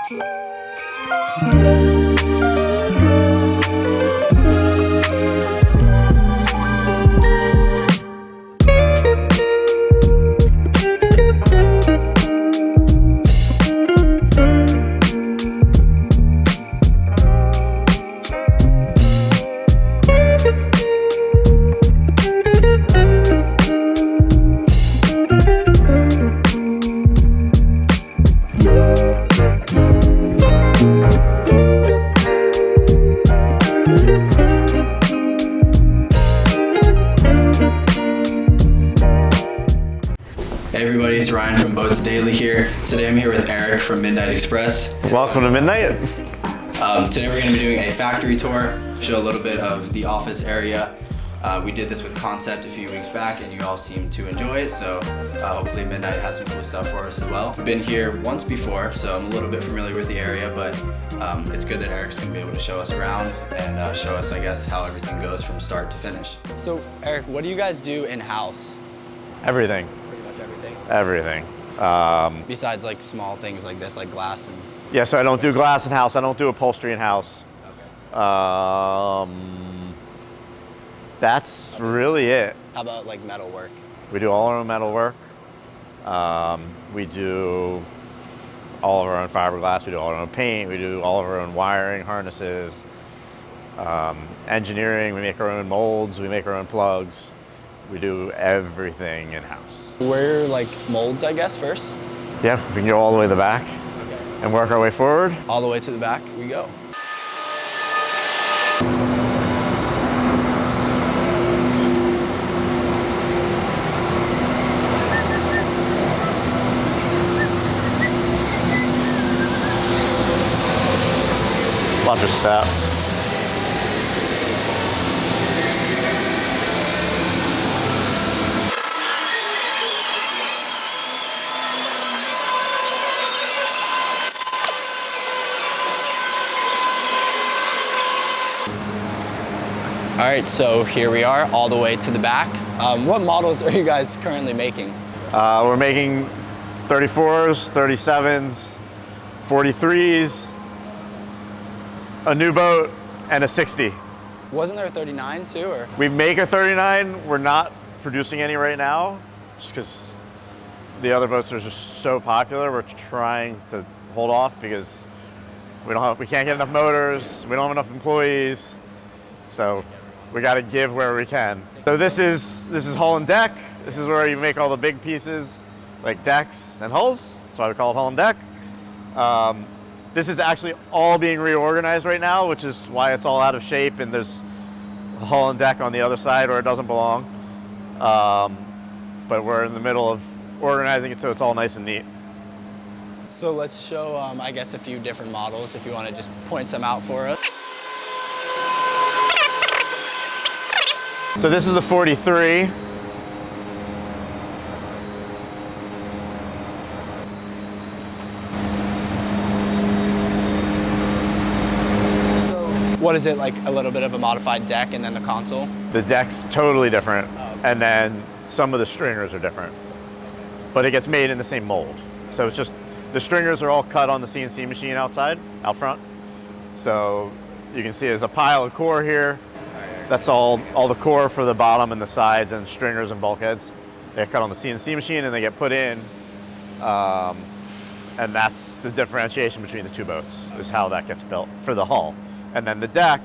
Hey everybody, it's Ryan from Boats Daily here. Today I'm here with Eric from Midnight Express. Welcome to Midnight. Today we're going to be doing a factory tour, show a little bit of the office area. We did this with Concept a few weeks back and you all seemed to enjoy it, so hopefully Midnight has some cool stuff for us as well. We've been here once before, so I'm a little bit familiar with the area, but it's good that Eric's going to be able to show us around and show us, I guess, how everything goes from start to finish. So Eric, what do you guys do in-house? Everything. Everything. Besides like small things like this, like glass and... Yeah, so I don't do glass in house. I don't do upholstery in house. Okay. That's really it. How about like metal work? We do all our own metal work. We do all of our own fiberglass. We do all our own paint. We do all of our own wiring, harnesses, engineering. We make our own molds. We make our own plugs. We do everything in house. We're like molds, I guess, first? Yeah, we can go all the way to the back and work our way forward. All the way to the back we go. Bunch of stuff. All right, so here we are, all the way to the back. What models are you guys currently making? We're making 34s, 37s, 43s, a new boat, and a 60. Wasn't there a 39 too, or? We make a 39. We're not producing any right now, just because the other boats are just so popular. We're trying to hold off because we can't get enough motors. We don't have enough employees, so we got to give where we can. So this is hull and deck. This is where you make all the big pieces, like decks and hulls. That's why we call it hull and deck. This is actually all being reorganized right now, which is why it's all out of shape, and there's a hull and deck on the other side where it doesn't belong. But we're in the middle of organizing it so it's all nice and neat. So let's show, I guess, a few different models if you want to just point some out for us. So this is the 43. What is it, like a little bit of a modified deck and then the console? The deck's totally different, Oh, okay. and then some of the stringers are different. But it gets made in the same mold. So it's just, the stringers are all cut on the CNC machine out front. So you can see there's a pile of core here. That's all the core for the bottom and the sides and stringers and bulkheads. They're cut on the CNC machine and they get put in. And that's the differentiation between the two boats, is how that gets built for the hull. And then the deck,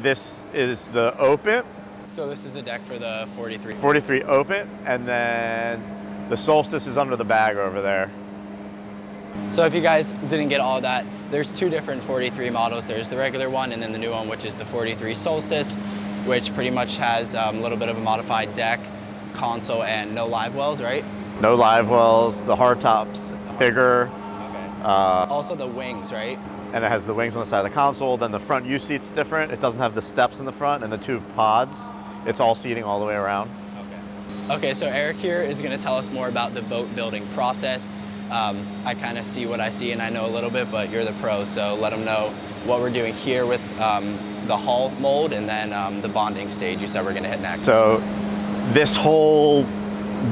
this is the open. So this is a deck for the 43. 43 open, and then the Solstice is under the bag over there. So if you guys didn't get all of that, there's two different 43 models. There's the regular one and then the new one, which is the 43 Solstice, which pretty much has a little bit of a modified deck, console, and no live wells, right? No live wells, the hardtop's bigger. Okay. Also the wings, right? And it has the wings on the side of the console. Then the front U seat's different. It doesn't have the steps in the front and the two pods. It's all seating all the way around. Okay, so Eric here is going to tell us more about the boat building process. I kind of see what I see and I know a little bit, but you're the pro, so let them know what we're doing here with the hull mold and then the bonding stage you said we're going to hit next. So this whole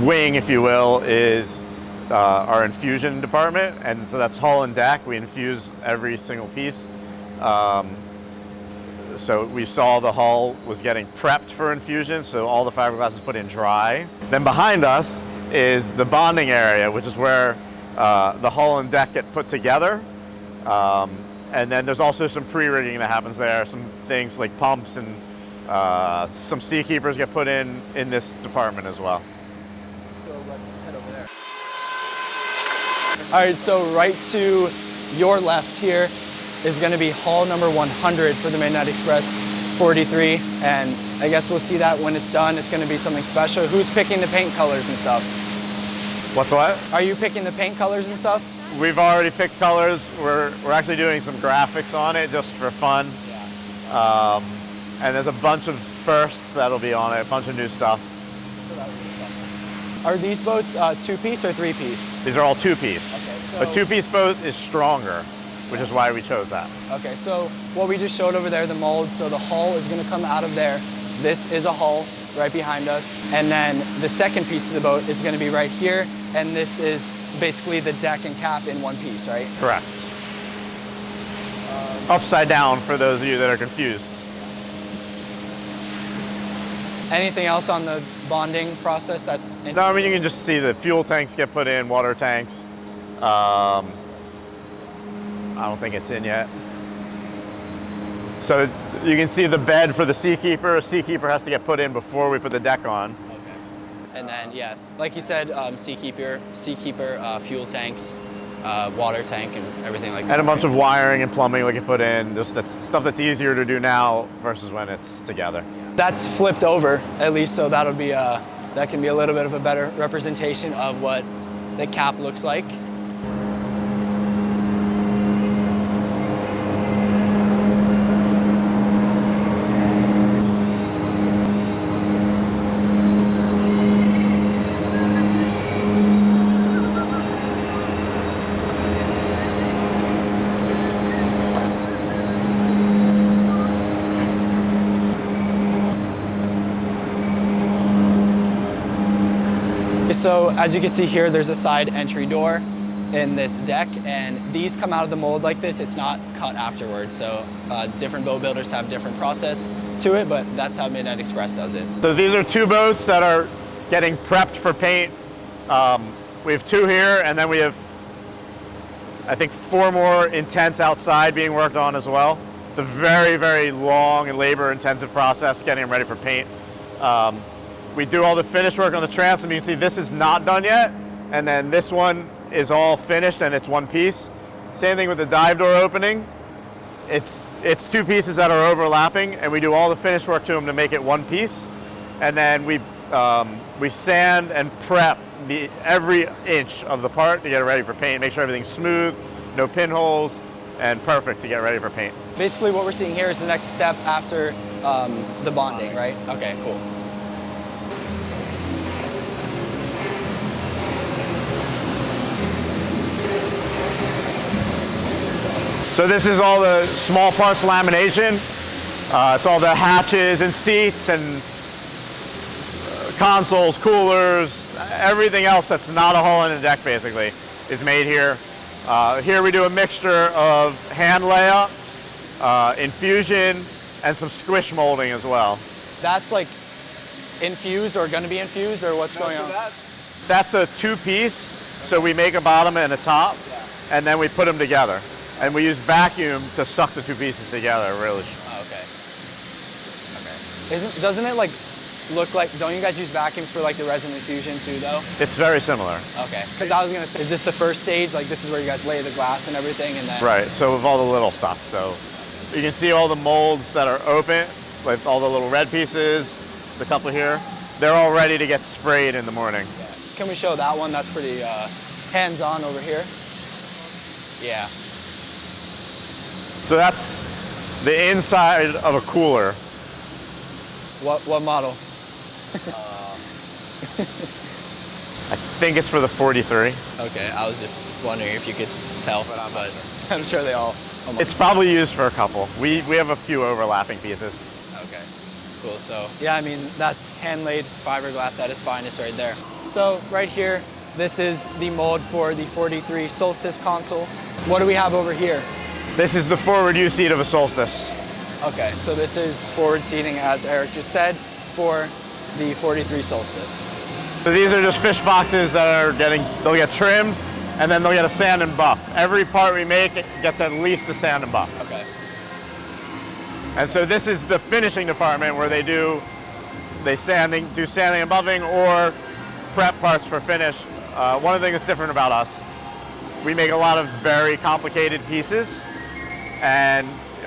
wing, if you will, is our infusion department, and so that's hull and deck. We infuse every single piece. So we saw the hull was getting prepped for infusion, so all the fiberglass is put in dry. Then behind us is the bonding area, which is where the hull and deck get put together. And then there's also some pre-rigging that happens there, some things like pumps and some seakeepers get put in this department as well. So let's head over there. All right, so right to your left here is going to be hull number 100 for the Midnight Express 43, and I guess we'll see that when it's done. It's going to be something special. Who's picking the paint colors and stuff? What's what? Are you picking the paint colors and stuff? We've already picked colors. We're actually doing some graphics on it just for fun. Yeah. And there's a bunch of firsts that'll be on it, a bunch of new stuff. Are these boats two-piece or three-piece? These are all two-piece. Okay, so A two-piece boat is stronger, which is why we chose that. Okay, so what we just showed over there, the mold, so the hull is going to come out of there. This is a hull right behind us. And then the second piece of the boat is going to be right here. And this is basically the deck and cap in one piece, right? Correct. Upside down for those of you that are confused. Anything else on the bonding process that's No, I mean, you can just see the fuel tanks get put in, water tanks. I don't think it's in yet. So you can see the bed for the Seakeeper. A Seakeeper has to get put in before we put the deck on. Okay. And then, yeah, like you said, Seakeeper, fuel tanks, water tank, and everything like that. And a bunch of wiring and plumbing we can put in. Just that's stuff that's easier to do now versus when it's together. That's flipped over, at least, so that'll be that can be a little bit of a better representation of what the cap looks like. So as you can see here, there's a side entry door in this deck, and these come out of the mold like this. It's not cut afterwards, so different boat builders have different process to it, but that's how Midnight Express does it. So these are two boats that are getting prepped for paint. We have two here, and then we have, I think, 4 more intents outside being worked on as well. It's a very, very long and labor-intensive process getting them ready for paint. We do all the finish work on the transom. You can see this is not done yet, and then this one is all finished and it's one piece. Same thing with the dive door opening. It's two pieces that are overlapping, and we do all the finish work to them to make it one piece. And then we sand and prep every inch of the part to get it ready for paint, make sure everything's smooth, no pinholes, and perfect to get ready for paint. Basically what we're seeing here is the next step after the bonding, right? Okay, cool. So this is all the small parts lamination. It's all the hatches and seats and consoles, coolers, everything else that's not a hull and a deck basically is made here. Here we do a mixture of hand layup, infusion, and some squish molding as well. That's like infused or gonna be infused, or what's going on? That's a two-piece, so we make a bottom and a top, and then we put them together. And we use vacuum to suck the two pieces together, really. Oh, okay. Okay. Doesn't it like look like, don't you guys use vacuums for like the resin infusion too though? It's very similar. Okay. Because I was gonna say, is this the first stage? Like this is where you guys lay the glass and everything, and then? Right, so with all the little stuff. So you can see all the molds that are open, with all the little red pieces, the couple here. They're all ready to get sprayed in the morning. Yeah. Can we show that one? That's pretty hands-on over here. Yeah. So that's the inside of a cooler. What model? I think it's for the 43. Okay, I was just wondering if you could tell, but I'm sure they all. It's probably used for a couple. We have a few overlapping pieces. Okay, cool. So yeah, I mean that's hand-laid fiberglass at its finest right there. So right here, This is the mold for the 43 Solstice console. What do we have over here? This is the forward U seat of a Solstice. Okay, so this is forward seating, as Eric just said, for the 43 Solstice. So these are just fish boxes that they'll get trimmed, and then they'll get a sand and buff. Every part we make gets at least a sand and buff. Okay. And so this is the finishing department where do sanding and buffing or prep parts for finish. One of the things that's different about us, we make a lot of very complicated pieces, and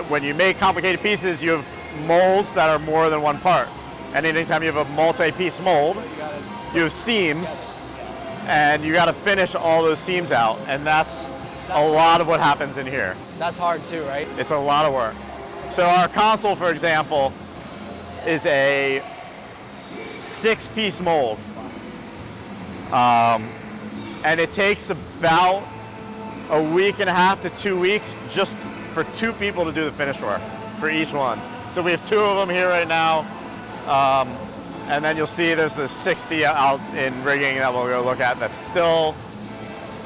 when you make complicated pieces, you have molds that are more than one part. And anytime you have a multi-piece mold, you have seams, and you got to finish all those seams out, and that's a lot of what happens in here. That's hard too, right? It's a lot of work. So our console, for example, is a 6-piece mold. And it takes about a week and a half to 2 weeks just for 2 people to do the finish work for each one. So we have 2 of them here right now. And then you'll see there's the 60 out in rigging that we'll go look at that's still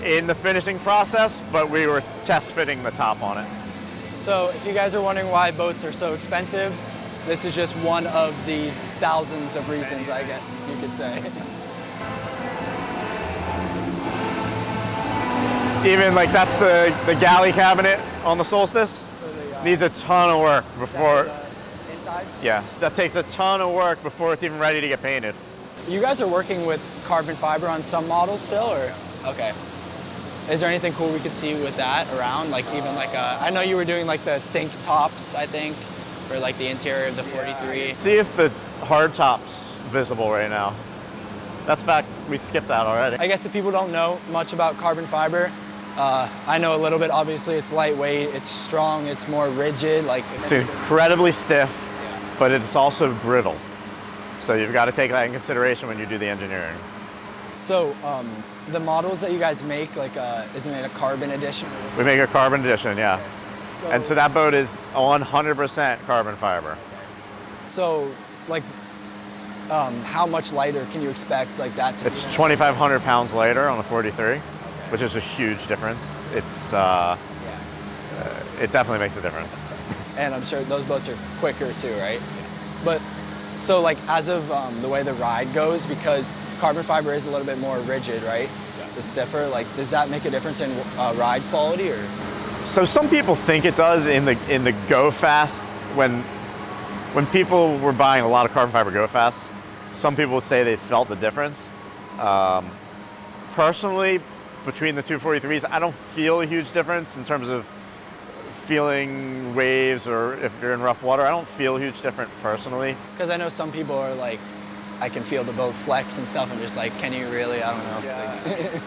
in the finishing process, but we were test fitting the top on it. So if you guys are wondering why boats are so expensive, this is just one of the thousands of reasons, I guess you could say. Even like that's the galley cabinet on the Solstice. Needs a ton of work before. Inside? Yeah, that takes a ton of work before it's even ready to get painted. You guys are working with carbon fiber on some models still, or? Okay. Is there anything cool we could see with that around? Like even like I know you were doing like the sink tops, I think, for like the interior of the 43. See if the hard top's visible right now. That's back, we skipped that already. I guess if people don't know much about carbon fiber, I know a little bit. Obviously it's lightweight, it's strong, it's more rigid. Like it's incredibly stiff, but it's also brittle. So you've got to take that in consideration when you do the engineering. So the models that you guys make, like isn't it a carbon edition? We make a carbon edition, yeah. And so that boat is 100% carbon fiber. So like how much lighter can you expect like that to be? It's 2,500 pounds lighter on a 43, which is a huge difference. It's it definitely makes a difference. And I'm sure those boats are quicker too, right? But so like as of the way the ride goes, because carbon fiber is a little bit more rigid, right? It's stiffer. Like, does that make a difference in ride quality, or? So some people think it does in the go fast. When people were buying a lot of carbon fiber go fast, some people would say they felt the difference. Personally, between the 243s, I don't feel a huge difference in terms of feeling waves, or if you're in rough water, I don't feel a huge difference personally. Because I know some people are like, I can feel the boat flex and stuff. I'm just like, can you really? I don't know. Yeah.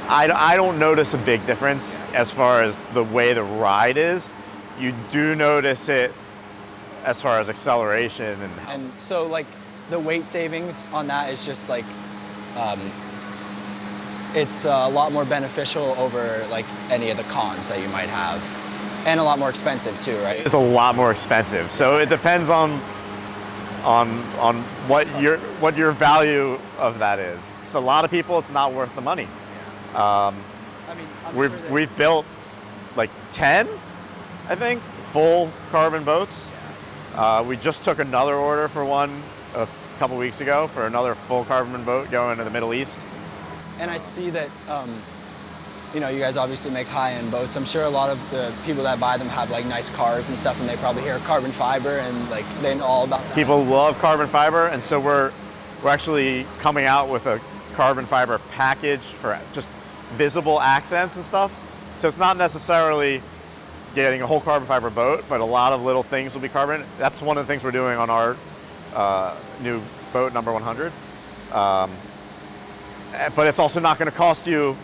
I don't notice a big difference as far as the way the ride is. You do notice it as far as acceleration and so like the weight savings on that is just like it's a lot more beneficial over like any of the cons that you might have, and a lot more expensive too, right? It's a lot more expensive. So it depends on what your value of that is. So a lot of people, it's not worth the money. I mean, we've built like 10, I think, full carbon boats. We just took another order for one a couple weeks ago for another full carbon boat going to the Middle East. And I see that, you know, you guys obviously make high-end boats. I'm sure a lot of the people that buy them have like nice cars and stuff, and they probably hear carbon fiber and like they know all about that. People love carbon fiber, and so we're actually coming out with a carbon fiber package for just visible accents and stuff. So it's not necessarily getting a whole carbon fiber boat, but a lot of little things will be carbon. That's one of the things we're doing on our new boat, number 100. But it's also not going to cost you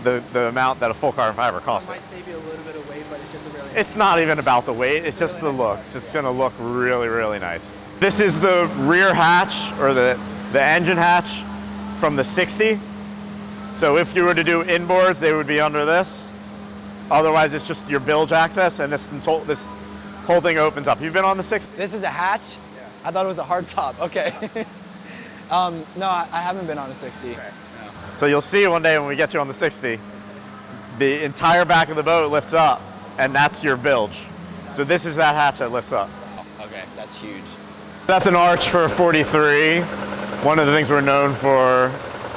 the amount that a full carbon fiber costs. It might save you a little bit of weight, but it's just a really... It's not even about the weight, it's just the looks. It's going to look really, really nice. This is the rear hatch, or the engine hatch from the 60. So if you were to do inboards, they would be under this. Otherwise, it's just your bilge access, and this whole thing opens up. You've been on the 60? This is a hatch? Yeah. I thought it was a hard top. Okay. No, I haven't been on a 60. Okay. No. So you'll see one day when we get you on the 60, the entire back of the boat lifts up, and that's your bilge. So this is that hatch that lifts up. Okay, that's huge. That's an arch for a 43. One of the things we're known for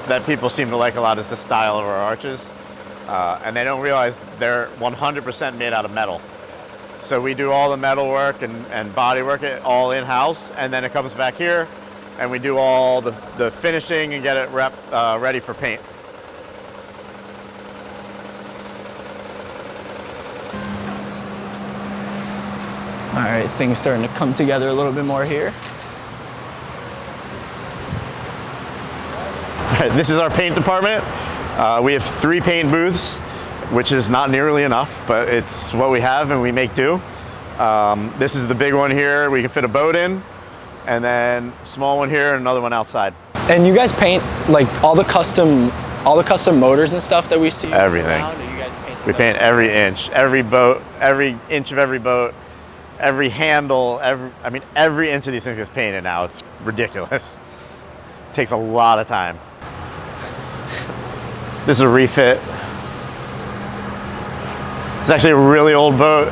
that people seem to like a lot is the style of our arches. And they don't realize they're 100% made out of metal. So we do all the metal work and body work all in-house, and then it comes back here, and we do all the finishing and get it ready for paint. All right, things starting to come together a little bit more here. All right, this is our paint department. We have 3 paint booths, which is not nearly enough, but it's what we have and we make do. This is the big one here we can fit a boat in, and then small one here and another one outside. And you guys paint like all the custom motors and stuff that we see Everything. around, or you guys paint We paint every inch, every boat, every inch of every boat, every handle, every inch of these things gets painted now. It's ridiculous. It takes a lot of time. This is a refit. It's actually a really old boat.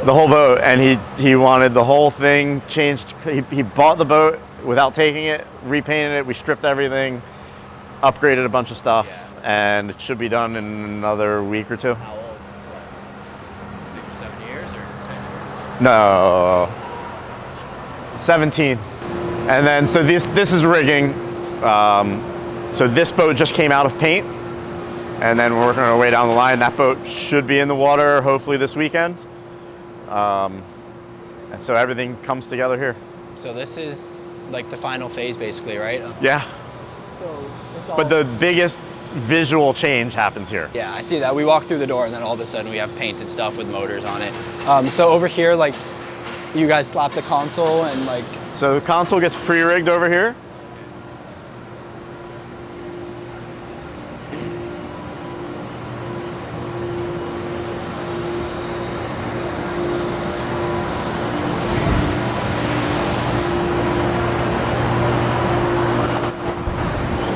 The whole boat, and he wanted the whole thing changed. He bought the boat without taking it, repainted it, we stripped everything, upgraded a bunch of stuff, and it should be done in another week or 2. How old? 6 or 7 years or 10 years? No, 17. And then, so this is rigging. So this boat just came out of paint, and then we're working our way down the line. That boat should be in the water hopefully this weekend. And so everything comes together here. So this is like the final phase basically, right? Yeah. But the biggest visual change happens here. Yeah, I see that. We walk through the door and then all of a sudden we have painted stuff with motors on it. So over here, like, you guys slap the console and like... So the console gets pre-rigged over here.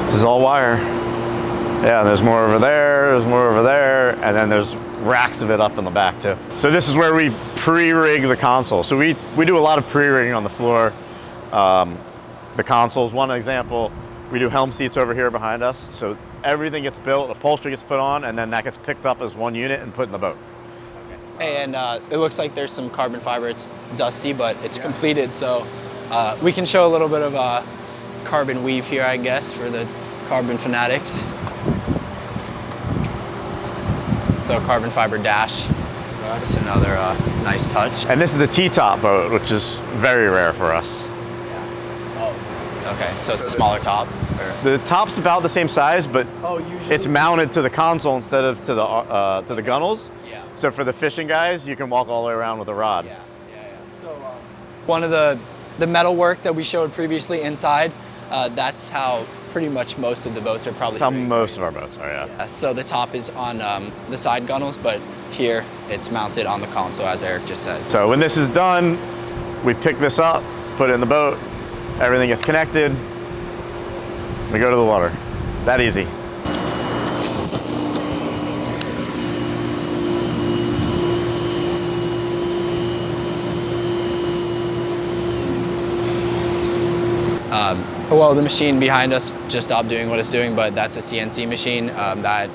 This is all wire. Yeah, there's more over there's more over there, and then there's racks of it up in the back too. So this is where we pre-rig the console. So we do a lot of pre-rigging on the floor. The console is one example. We do helm seats over here behind us. So everything gets built, upholstery gets put on, and then that gets picked up as one unit and put in the boat. Hey, and it looks like there's some carbon fiber. It's dusty, but it's completed. So we can show a little bit of carbon weave here, I guess, for the carbon fanatics. So carbon fiber dash. That's another nice touch. And this is a T-top boat, which is very rare for us. Okay, so it's a smaller top. The top's about the same size, but it's mounted to the console instead of to the gunnels. Yeah. So for the fishing guys, you can walk all the way around with a rod. Yeah. So one of the metal work that we showed previously inside, that's how pretty much most of the boats are probably. That's how most of our boats are, yeah. So the top is on the side gunnels, but here it's mounted on the console, as Eric just said. So when this is done, we pick this up, put it in the boat, everything gets connected, we go to the water. That easy. Well, the machine behind us just stopped doing what it's doing, but that's a CNC machine that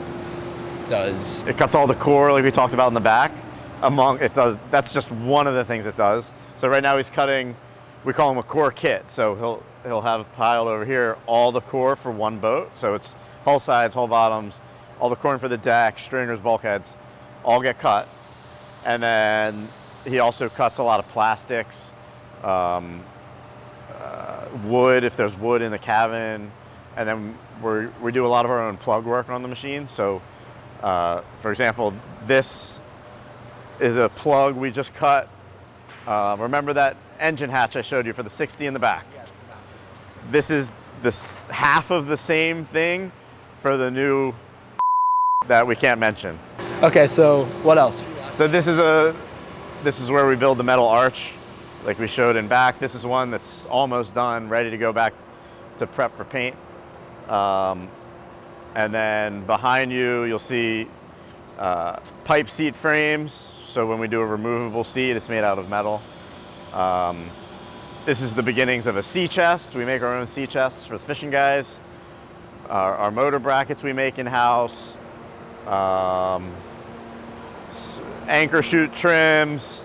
does... It cuts all the core like we talked about in the back. That's just one of the things it does. So right now he's cutting, we call him a core kit. So he'll have piled over here all the core for one boat. So it's hull sides, hull bottoms, all the core for the deck, stringers, bulkheads, all get cut. And then he also cuts a lot of plastics, wood, if there's wood in the cabin, and then we do a lot of our own plug work on the machine. So, for example, this is a plug we just cut. Remember that engine hatch I showed you for the 60 in the back? Yes, this is half of the same thing for the new that we can't mention. Okay, so what else? So this is where we build the metal arch, like we showed in back. This is one that's almost done, ready to go back to prep for paint. And then behind you, you'll see pipe seat frames. So when we do a removable seat, it's made out of metal. This is the beginnings of a sea chest. We make our own sea chests for the fishing guys. Our motor brackets we make in-house. Anchor chute trims.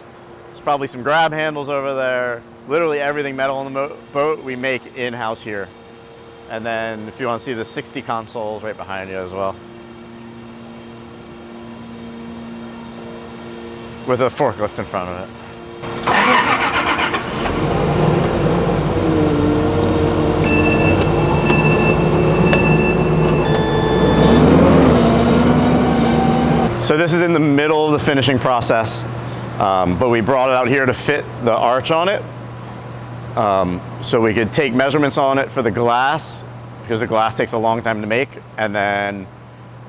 There's probably some grab handles over there. Literally everything metal on the boat we make in-house here. And then if you want to see the 60 consoles right behind you as well. With a forklift in front of it. So this is in the middle of the finishing process, but we brought it out here to fit the arch on it. So we could take measurements on it for the glass, because the glass takes a long time to make, and then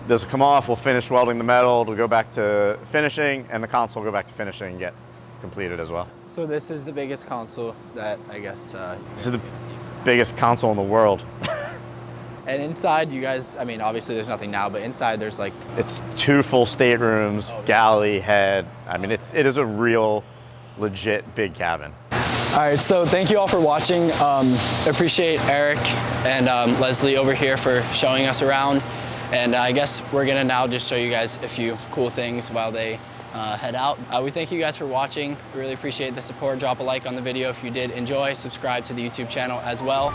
this will come off, we'll finish welding the metal, it'll go back to finishing, and the console will go back to finishing and get completed as well. So this is the biggest console that I guess This is the biggest console in the world. And inside, you guys, I mean, obviously there's nothing now, but inside there's like... It's 2 full staterooms, galley, head. I mean, it is a real, legit big cabin. All right, so thank you all for watching. Appreciate Eric and Leslie over here for showing us around. And I guess we're gonna now just show you guys a few cool things while they head out. We thank you guys for watching. We really appreciate the support. Drop a like on the video if you did enjoy. Subscribe to the YouTube channel as well.